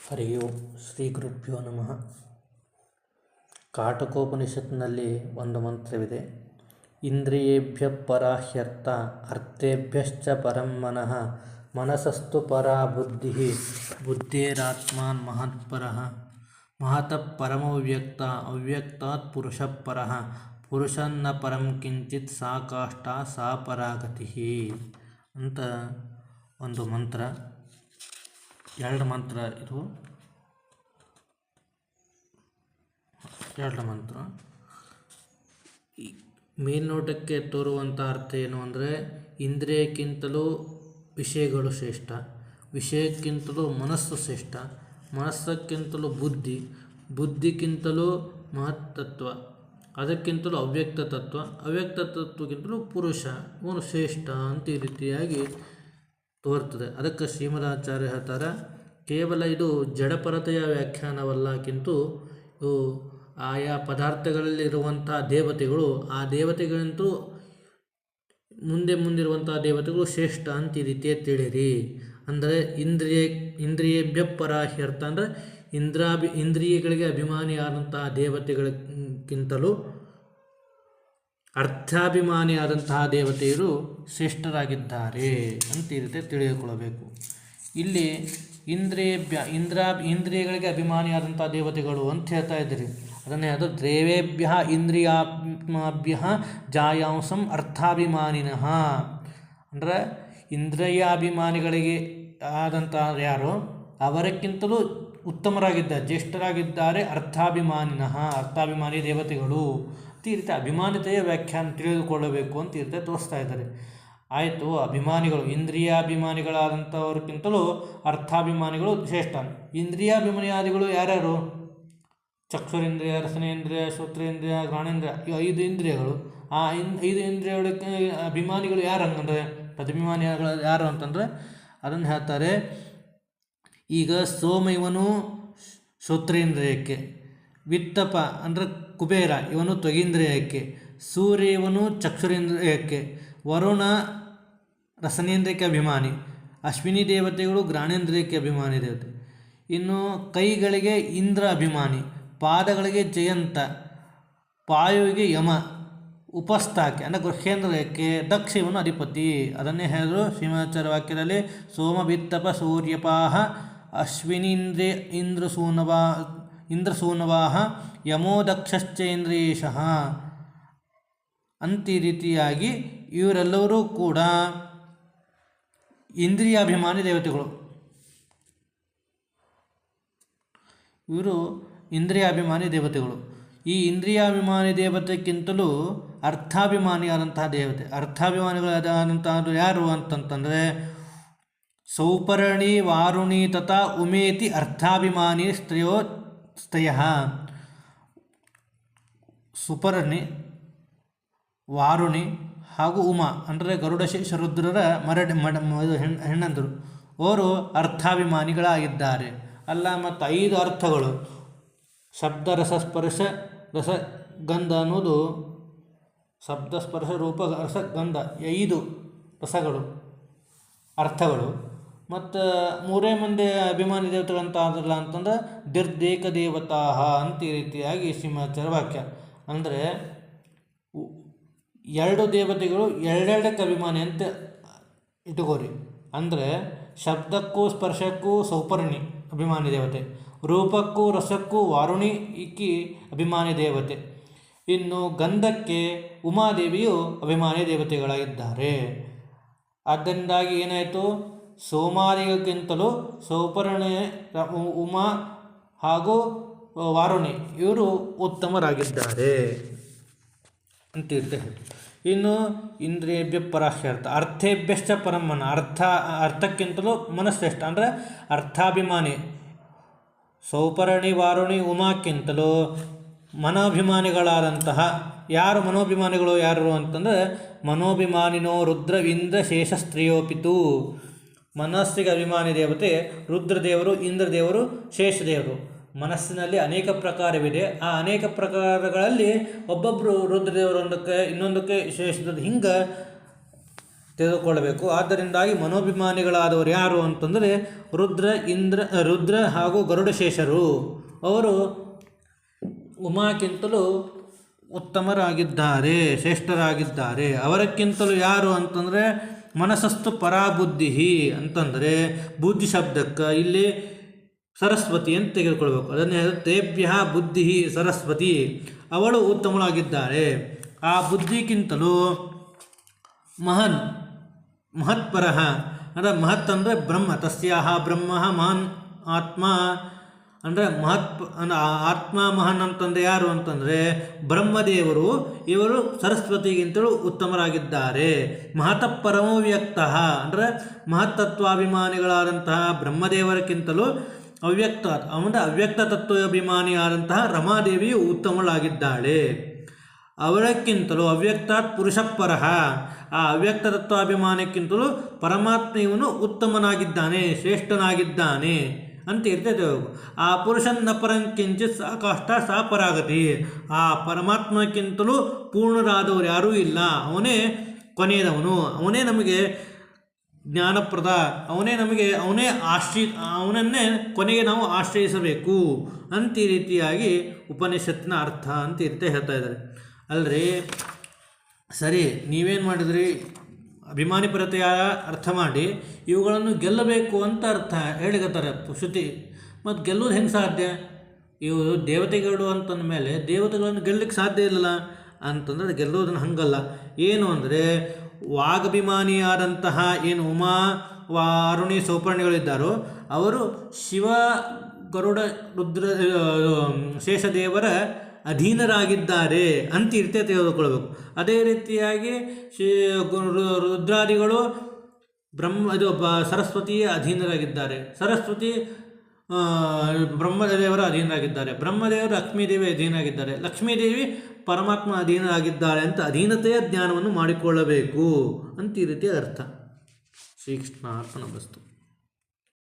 ಹರಿ ಓಂ ಶ್ರೀ ಗುರುಭ್ಯೋ ನಮಃ. ಕಾಟಕೋಪನಿಷತ್ನಲ್ಲಿ ಒಂದು ಮಂತ್ರವಿದೆ. ಇಂದ್ರಿಯೇಭ್ಯ ಪರಾಹ್ಯರ್ಥ ಅರ್ಥೇಭ್ಯಶ್ಚ ಪರಂ ಮನಃ ಮನಸಸ್ತು ಪರಾ ಬುದ್ಧಿ ಬುದ್ಧೇರಾತ್ಮಾನ್ ಮಹತ್ಪರಃ ಮಹತಃ ಪರಮವ್ಯಕ್ತ ಅವ್ಯಕ್ತಾತ್ ಪುರುಷಃ ಪರಃ ಪುರುಷನ್ನ ಪರಂ ಕಿಂಚಿತ್ ಸಾ ಕಾಷ್ಟ ಸಾ ಪರಾಗತಿ ಅಂತ ಒಂದು ಮಂತ್ರ. ಎರಡು ಮಂತ್ರ ಇದು. ಎರಡು ಮಂತ್ರ ಮೇಲ್ನೋಟಕ್ಕೆ ತೋರುವಂಥ ಅರ್ಥ ಏನು ಅಂದರೆ, ಇಂದ್ರಿಯಕ್ಕಿಂತಲೂ ವಿಷಯಗಳು ಶ್ರೇಷ್ಠ, ವಿಷಯಕ್ಕಿಂತಲೂ ಮನಸ್ಸು ಶ್ರೇಷ್ಠ, ಮನಸ್ಸಕ್ಕಿಂತಲೂ ಬುದ್ಧಿ, ಬುದ್ಧಿಗಿಂತಲೂ ಮಹತ್ತತ್ವ, ಅದಕ್ಕಿಂತಲೂ ಅವ್ಯಕ್ತ ತತ್ವ, ಅವ್ಯಕ್ತ ತತ್ವಕ್ಕಿಂತಲೂ ಪುರುಷ, ಇವನು ಶ್ರೇಷ್ಠ ಅಂತ ಈ ರೀತಿಯಾಗಿ ತೋರ್ತದೆ. ಅದಕ್ಕೆ ಶ್ರೀಮದಾಚಾರ್ಯ ಹೇಳ್ತಾರೆ, ಕೇವಲ ಇದು ಜಡಪರತೆಯ ವ್ಯಾಖ್ಯಾನವಲ್ಲಕ್ಕಿಂತೂ ಇವು ಆಯಾ ಪದಾರ್ಥಗಳಲ್ಲಿರುವಂಥ ದೇವತೆಗಳು, ಆ ದೇವತೆಗಳಂತೂ ಮುಂದಿರುವಂಥ ದೇವತೆಗಳು ಶ್ರೇಷ್ಠ ಅಂತ ಈ ರೀತಿಯ ತಿಳಿರಿ. ಅಂದರೆ ಇಂದ್ರಿಯೇಭ್ಯ ಪರಾಹ್ಯರ್ಥ ಅಂದರೆ ಇಂದ್ರಿಯಗಳಿಗೆ ಅಭಿಮಾನಿಯಾದಂತಹ ದೇವತೆಗಳಿಗಿಂತಲೂ ಅರ್ಥಾಭಿಮಾನಿಯಾದಂತಹ ದೇವತೆಯರು ಶ್ರೇಷ್ಠರಾಗಿದ್ದಾರೆ ಅಂತ ಈ ರೀತಿ ತಿಳಿದುಕೊಳ್ಳಬೇಕು. ಇಲ್ಲಿ ಇಂದ್ರಿಯಗಳಿಗೆ ಅಭಿಮಾನಿಯಾದಂಥ ದೇವತೆಗಳು ಅಂತ ಹೇಳ್ತಾ ಇದ್ದೀರಿ. ಅದನ್ನೇ ಅದು ದ್ರೇವೇಭ್ಯ ಇಂದ್ರಿಯಾತ್ಮಾಭ್ಯ ಜಾಯಾಂಸಂ ಅರ್ಥಾಭಿಮಾನಿನಃ ಅಂದರೆ ಇಂದ್ರಿಯಾಭಿಮಾನಿಗಳಿಗೆ ಆದಂಥ ಯಾರು ಅವರಕ್ಕಿಂತಲೂ ಉತ್ತಮರಾಗಿದ್ದಾರೆ, ಜ್ಯೇಷ್ಠರಾಗಿದ್ದಾರೆ ಅರ್ಥಾಭಿಮಾನಿನಃ, ಅರ್ಥಾಭಿಮಾನಿ ದೇವತೆಗಳು ಅಂತ ಈ ರೀತಿ ಅಭಿಮಾನಿತೆಯ ವ್ಯಾಖ್ಯಾನ ತಿಳಿದುಕೊಳ್ಳಬೇಕು ಅಂತ ಈ ರೀತಿ ತೋರಿಸ್ತಾ ಇದ್ದಾರೆ. ಆಯಿತು, ಅಭಿಮಾನಿಗಳು ಇಂದ್ರಿಯಾಭಿಮಾನಿಗಳಾದಂಥವ್ರಿಗಿಂತಲೂ ಅರ್ಥಾಭಿಮಾನಿಗಳು ಶ್ರೇಷ್ಠ. ಇಂದ್ರಿಯಾಭಿಮಾನಿಯಾದಿಗಳು ಯಾರ್ಯಾರು? ಚಕ್ಷುರೇಂದ್ರಿಯ, ರಸನೇಂದ್ರಿಯ, ಶ್ರೋತ್ರೇಂದ್ರಿಯ, ಘ್ರಾಣೇಂದ್ರಿಯ, ಈ 5 ಇಂದ್ರಿಯಗಳು. ಆ 5 ಇಂದ್ರಿಯಗಳಿಗೆ ಅಭಿಮಾನಿಗಳು ಯಾರು ಹಂಗಂದರೆ, ಪ್ರತಿಭಿಮಾನಿಗಳು ಯಾರು ಅಂತಂದರೆ ಅದನ್ನು ಹೇಳ್ತಾರೆ. ಈಗ ಸೋಮ ಇವನು ಶ್ರೋತ್ರೇಂದ್ರಿಯಕ್ಕೆ, ವಿತ್ತಪ ಅಂದರೆ ಕುಬೇರ ಇವನು ತ್ವಗೀಂದ್ರಿಯಕ್ಕೆ, ಸೂರ್ಯ ಇವನು ಚಕ್ಷುರೇಂದ್ರಿಯಕ್ಕೆ, ವರುಣ ರಸನೇಂದ್ರಿಯಕ್ಕೆ ಅಭಿಮಾನಿ, ಅಶ್ವಿನಿ ದೇವತೆಗಳು ಘ್ರಾಣೇಂದ್ರಿಯಕ್ಕೆ ಅಭಿಮಾನಿ ದೇವತೆ. ಇನ್ನು ಕೈಗಳಿಗೆ ಇಂದ್ರ ಅಭಿಮಾನಿ, ಪಾದಗಳಿಗೆ ಜಯಂತ, ಪಾಯುವಿಗೆ ಯಮ, ಉಪಸ್ಥಾಕ್ಕೆ ಅಂದರೆ ಗೃಹೇಂದ್ರಿಯಕ್ಕೆ ದಕ್ಷ ಇವನು ಅಧಿಪತಿ. ಅದನ್ನೇ ಹೇಳಿದ್ರು ಶ್ರೀಮದಾಚಾರ್ಯ ವಾಕ್ಯದಲ್ಲಿ, ಸೋಮ ವಿತ್ತಪ ಸೂರ್ಯಪಾಹ ಅಶ್ವಿನೀಂದ್ರಿಯ ಇಂದ್ರಸೂನವಾಹ ಯಮೋ ದಕ್ಷಶ್ಚೇಂದ್ರಿಯೇಶಃ ಅಂತ ಈ ರೀತಿಯಾಗಿ ಇವರೆಲ್ಲರೂ ಕೂಡ ಇಂದ್ರಿಯಾಭಿಮಾನಿ ದೇವತೆಗಳು. ಇವರು ಇಂದ್ರಿಯಾಭಿಮಾನಿ ದೇವತೆಗಳು. ಈ ಇಂದ್ರಿಯಾಭಿಮಾನಿ ದೇವತೆಗಿಂತಲೂ ಅರ್ಥಾಭಿಮಾನಿಯಾದಂತಹ ದೇವತೆ, ಅರ್ಥಾಭಿಮಾನಿಗಳಾದಂಥದ್ದು ಯಾರು ಅಂತಂತಂದರೆ ಸೌಪರ್ಣಿ ವಾರುಣಿ ತಥಾ ಉಮೇತಿ ಅರ್ಥಾಭಿಮಾನಿ ಸ್ತಯ. ಸುಪರ್ಣಿ, ವಾರುಣಿ ಹಾಗೂ ಉಮಾ ಅಂದರೆ ಗರುಡ ಶೇಷ ರುದ್ರರ ಹೆಣ್ಣಂದರು, ಅವರು ಅರ್ಥಾಭಿಮಾನಿಗಳಾಗಿದ್ದಾರೆ. ಅಲ್ಲ ಮತ್ತು 5 ಅರ್ಥಗಳು ಶಬ್ದ ರಸ ಸ್ಪರ್ಶ ರಸ ಗಂಧ ಅನ್ನೋದು, ಶಬ್ದ ಸ್ಪರ್ಶ ರೂಪ ರಸ ಗಂಧ 5 ರಸಗಳು ಅರ್ಥಗಳು. ಮತ್ತು 3 ಮಂದಿ ಅಭಿಮಾನಿ ದೇವತೆಗಳಂತ ಆದ್ರಲ್ಲ ಅಂತಂದ್ರೆ ದಿರ್ದೇಕ ದೇವತಾ ಅಂತ ಈ ರೀತಿಯಾಗಿ ಶ್ರೀಮದಾಚಾರ್ಯ ವಾಕ್ಯ. ಅಂದರೆ 2 ದೇವತೆಗಳು 2 ಅಭಿಮಾನಿ ಅಂತ ಇಟ್ಕೋರಿ. ಅಂದರೆ ಶಬ್ದಕ್ಕೂ ಸ್ಪರ್ಶಕ್ಕೂ ಸೌಪರ್ಣಿ ಅಭಿಮಾನಿ ದೇವತೆ, ರೂಪಕ್ಕೂ ರಸಕ್ಕೂ ವಾರುಣಿ ಇಕ್ಕಿ ಅಭಿಮಾನಿ ದೇವತೆ, ಇನ್ನು ಗಂಧಕ್ಕೆ ಉಮಾದೇವಿಯು ಅಭಿಮಾನಿ ದೇವತೆಗಳಾಗಿದ್ದಾರೆ. ಆದ್ದರಿಂದಾಗಿ ಏನಾಯಿತು, ಸೋಮಾದಿಗಿಂತಲೂ ಸೌಪರ್ಣಿ, ಉಮಾ ಹಾಗೂ ವಾರುಣಿ ಇವರು ಉತ್ತಮರಾಗಿದ್ದಾರೆ ಅಂತ ಇರ್ತದೆ. ಇನ್ನು ಇಂದ್ರಿಯೇಭ್ಯ ಪರಾಹ್ಯರ್ಥ ಅರ್ಥೇಭ್ಯಶ್ಚ ಪರಮನ, ಅರ್ಥಕ್ಕಿಂತಲೂ ಮನಶ್ರೇಷ್ಠ ಅಂದರೆ ಅರ್ಥಾಭಿಮಾನಿ. ಸೌಪರ್ಣಿ ವಾರುಣಿ ಉಮಾಕ್ಕಿಂತಲೂ ಮನೋಭಿಮಾನಿಗಳಾದಂತಹ ಯಾರು ಮನೋಭಿಮಾನಿಗಳು ಯಾರು ಅಂತಂದರೆ ಮನೋಭಿಮಾನಿನೋ ರುದ್ರವಿಂದ್ರ ಶೇಷ ಸ್ತ್ರೀಯೋಪಿತು. ಮನಸ್ಸಿಗೆ ಅಭಿಮಾನಿ ದೇವತೆ ರುದ್ರದೇವರು, ಇಂದ್ರದೇವರು, ಶೇಷದೇವರು. ಮನಸ್ಸಿನಲ್ಲಿ ಅನೇಕ ಪ್ರಕಾರವಿದೆ. ಆ ಅನೇಕ ಪ್ರಕಾರಗಳಲ್ಲಿ ಒಬ್ಬೊಬ್ಬರು ರುದ್ರದೇವರೊಂದಕ್ಕೆ ಇನ್ನೊಂದಕ್ಕೆ ಶೇಷದ ಹಿಂಗೆ ತೆಗೆದುಕೊಳ್ಳಬೇಕು. ಆದ್ದರಿಂದಾಗಿ ಮನೋಭಿಮಾನಿಗಳಾದವರು ಯಾರು ಅಂತಂದರೆ ರುದ್ರ ಹಾಗೂ ಗರುಡಶೇಷರು. ಅವರು ಉಮಾಕ್ಕಿಂತಲೂ ಉತ್ತಮರಾಗಿದ್ದಾರೆ, ಶ್ರೇಷ್ಠರಾಗಿದ್ದಾರೆ. ಅವರಕ್ಕಿಂತಲೂ ಯಾರು ಅಂತಂದರೆ ಮನಸ್ಸಸ್ತು ಪರಾಬುದ್ಧಿ ಅಂತಂದರೆ ಬುದ್ಧಿ ಶಬ್ದಕ್ಕೆ ಇಲ್ಲಿ ಸರಸ್ವತಿ ಅಂತ ತೆಗೆದುಕೊಳ್ಬೇಕು. ಅದನ್ನೇ ತೇಭ್ಯ ಬುದ್ಧಿ ಸರಸ್ವತಿ, ಅವಳು ಉತ್ತಮಳಾಗಿದ್ದಾಳೆ. ಆ ಬುದ್ಧಿಗಿಂತಲೂ ಮಹತ್ಪರ ಅಂದರೆ ಮಹತ್ ಅಂದರೆ ಬ್ರಹ್ಮ, ತಸ್ಯಾಹ ಬ್ರಹ್ಮ ಮಹಾನ್ ಆತ್ಮ ಅಂದರೆ ಆತ್ಮ ಮಹಾನ್ ಅಂತಂದರೆ ಯಾರು ಅಂತಂದರೆ ಬ್ರಹ್ಮದೇವರು. ಇವರು ಸರಸ್ವತಿಗಿಂತಲೂ ಉತ್ತಮರಾಗಿದ್ದಾರೆ. ಮಹತಃ ಪರಮೋ ವ್ಯಕ್ತ ಅಂದರೆ ಮಹತ್ತತ್ವಾಭಿಮಾನಿಗಳಾದಂತಹ ಬ್ರಹ್ಮದೇವರಕ್ಕಿಂತಲೂ ಅವ್ಯಕ್ತ ತತ್ವಾಭಿಮಾನಿಯಾದಂತಹ ರಮಾದೇವಿಯು ಉತ್ತಮಳಾಗಿದ್ದಾಳೆ. ಅವಳಕ್ಕಿಂತಲೂ ಅವ್ಯಕ್ತಾತ್ ಪುರುಷಪರ, ಆ ಅವ್ಯಕ್ತ ತತ್ವಾಭಿಮಾನಕ್ಕಿಂತಲೂ ಪರಮಾತ್ಮ ಇವನು ಉತ್ತಮನಾಗಿದ್ದಾನೆ, ಶ್ರೇಷ್ಠನಾಗಿದ್ದಾನೆ ಅಂತ ಇರ್ತೇವೆ. ಆ ಪುರುಷನ್ನ ಪರಂಕಿಂಚಿತ್ ಸಾ ಕಾಷ್ಟ ಸಾ ಪರಾಗತಿ, ಆ ಪರಮಾತ್ಮಕ್ಕಿಂತಲೂ ಪೂರ್ಣರಾದವರು ಯಾರೂ ಇಲ್ಲ. ಅವನೇ ಕೊನೆಯದವನು, ಅವನೇ ನಮಗೆ ಜ್ಞಾನಪ್ರದ, ಅವನನ್ನೇ ಕೊನೆಗೆ ನಾವು ಆಶ್ರಯಿಸಬೇಕು ಅಂತ ಈ ರೀತಿಯಾಗಿ ಉಪನಿಷತ್ತಿನ ಅರ್ಥ ಅಂತ ಹೇಳ್ತಾ ಇದ್ದಾರೆ. ಅಲ್ರಿ ಸರಿ, ನೀವೇನು ಮಾಡಿದ್ರಿ, ಅಭಿಮಾನಿ ಪರತೆಯ ಅರ್ಥ ಮಾಡಿ ಇವುಗಳನ್ನು ಗೆಲ್ಲಬೇಕು ಅಂತ ಅರ್ಥ ಹೇಳಿಕತ್ತಾರೆ ಶ್ರುತಿ. ಮತ್ತು ಗೆಲ್ಲೋದು ಹೆಂಗೆ ಸಾಧ್ಯ? ಇವು ದೇವತೆಗಳು ಅಂತಂದ ಮೇಲೆ ದೇವತೆಗಳನ್ನು ಗೆಲ್ಲಲಿಕ್ಕೆ ಸಾಧ್ಯ ಇಲ್ಲಲ್ಲ ಅಂತಂದರೆ ಗೆಲ್ಲೋದನ್ನು ಹಂಗಲ್ಲ. ಏನು ಅಂದರೆ ವಾಗಭಿಮಾನಿಯಾದಂತಹ ಏನು ಉಮಾ ವಾರುಣಿ ಸೌಪರ್ಣಿಗಳಿದ್ದಾರೋ ಅವರು ಶಿವ ಗರುಡ ರುದ್ರ ಶೇಷದೇವರ ಅಧೀನರಾಗಿದ್ದಾರೆ ಅಂತ ಇರ್ತೇ ತೆಗೆದುಕೊಳ್ಬೇಕು. ಅದೇ ರೀತಿಯಾಗಿ ರುದ್ರಾದಿಗಳು ಸರಸ್ವತಿಯ ಅಧೀನರಾಗಿದ್ದಾರೆ, ಸರಸ್ವತಿ ಬ್ರಹ್ಮದೇವರ ಅಧೀನರಾಗಿದ್ದಾರೆ, ಬ್ರಹ್ಮದೇವರು ಲಕ್ಷ್ಮೀದೇವಿ ಅಧೀನರಾಗಿದ್ದಾರೆ, ಲಕ್ಷ್ಮೀದೇವಿ ಪರಮಾತ್ಮ ಅಧೀನರಾಗಿದ್ದಾಳೆ ಅಂತ ಅಧೀನತೆಯ ಜ್ಞಾನವನ್ನು ಮಾಡಿಕೊಳ್ಳಬೇಕು ಅಂತ ಈ ರೀತಿಯ ಅರ್ಥ. ಶ್ರೀಕೃಷ್ಣ ಅರ್ಪಣಮಸ್ತು.